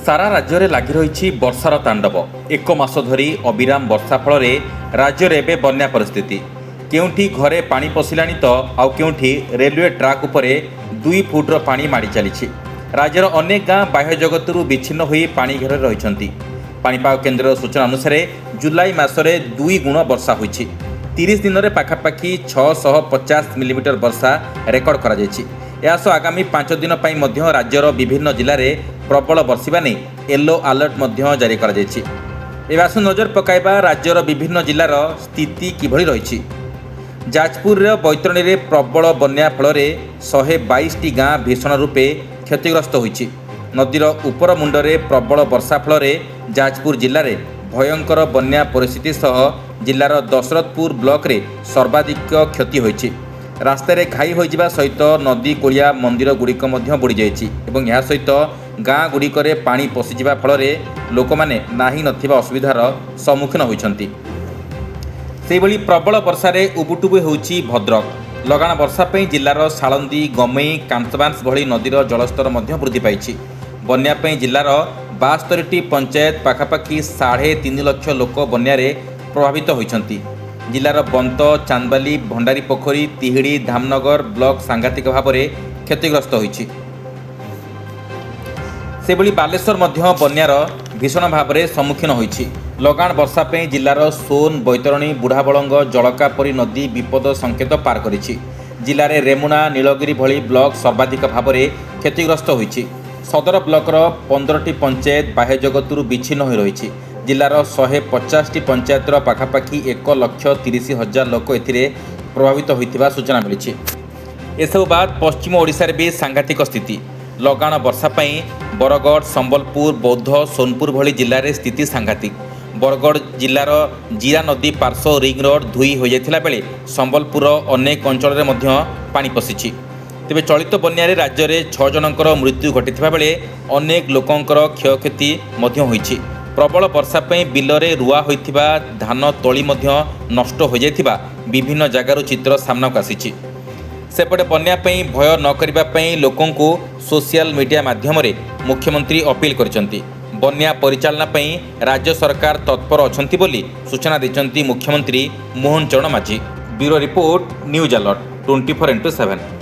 सारा राज्य में लगी रही वर्षार तांडव। एक मास धरी अविराम वर्षा फल राज्य में एवं बन्या परिस्थिति। केउठी घरे पानी पशिला तो आउ केउठी रेलवे ट्राक उपरे 2 फुट्र पानी माड़ी चली। राज्यर अनेक गाँ बाह्य जगतरू विच्छिन्न होई पानी घेर रही। पाणीपाग केन्द्र सूचना अनुसार जुलाई मासरे 2 गुण वर्षा होईछि। 30 दिन में पाखापाखि 650 मिलीमीटर वर्षा रेकर्ड करा जायछि। यास आगामी 5 दिन पर मध्य राज्यर विभिन्न जिले में प्रबल वर्षा नहीं येलो अलर्ट मध्य जारी करा जायछि। एवासु नजर पकाइबा राज्यर विभिन्न जिलार स्थिति किभଳି रही। जाजपुर बैतरणी में प्रबल बन्या फल 122टी गाँ भीषण रूपे क्षतिग्रस्त होईछि। नदीर उपर मुंडरे प्रबल वर्षा फल जाजपुर जिले में भयंकर बन्या परिस्थिति सह जिलार दशरथपुर ब्लॉक रे सर्वाधिक क्षति होईछि। रास्तार घाई हो सहित नदी कोलिया मंदिर गुड़िक बुड़ी जाइछि एवं यह सहित गाँ गुड़िक पानी पशिजा फल लोक मैंने नाही नथिबा असुविधार सम्मुखीन होइछन्ति। सेहिभଳି प्रबल वर्षार उबुटुबु होउछि भद्रक। लगाण वर्षा पे जिलार सालंदी गमई कांसबांस भली नदीर जलस्तर मध्य वृद्धि पाइछि। बन्या पे जिलार 72टी पंचायत पाखापाखि 3.5 लाख लोक बन्यारे प्रभावित होइछन्ति। जिलार बंत चांदबाली भंडारी पोखरी तिहिड़ी धामनगर ब्लॉक सांघातिक भाव में क्षतिग्रस्त होइछि। सेभଳି बालेश्वर मध्य बन्यार भीषण भाव में सम्मुखीन होइछि। लगाण वर्षा पे जिलार सोन बैतरणी बुढ़ाबलंग जलका परी नदी विपद संकेत पार करिछि। जिले में रेमुणा नीलगिरी भली ब्लॉक सर्वाधिक भाव में क्षतिग्रस्त होइछि। सदर ब्लॉकर 15टी पंचायत बाह्य जगतरू विच्छिन्न हो रही। जिलार 150टी पंचायतर पाखापाखि 1,30,000 लोक एथिरे प्रभावित होइथिबा सूचना मिली। एसबु बाद पश्चिम ओडिशा रे भी सांघातिक स्थिति। लगाण वर्षा पई बरगढ़ संबलपुर बौद्ध सोनपुर भली जिले में स्थिति सांघातिक। बरगढ़ जिलार जीरा नदी पार्श्व रिंग रोड धुई हो जाइथिला बेले संबलपुर अनेक अंचल में मध्य पानी पशिछि। तेबे चलित बन्यारे राज्य में 6 जनकर मृत्यु घटिथिबा बेले अनेक लोकंकर क्षयक्षति मध्य होइछि। प्रबल वर्षा पे बिलरे रुआ होइथिबा धान तली मध्य नष्ट हो जाइथिबा विभिन्न जगार चित्र सामनाक आसीछि। सेपटे बन्या पे भय न करिबा पे लोकंकु सोशल मीडिया माध्यम रे मुख्यमंत्री अपील करिसंती। बन्या परिचालना पे राज्य सरकार तत्पर अछंती बोली सूचना दैछंती मुख्यमंत्री मोहन चरण माझी। Bureau report news alert 24x7।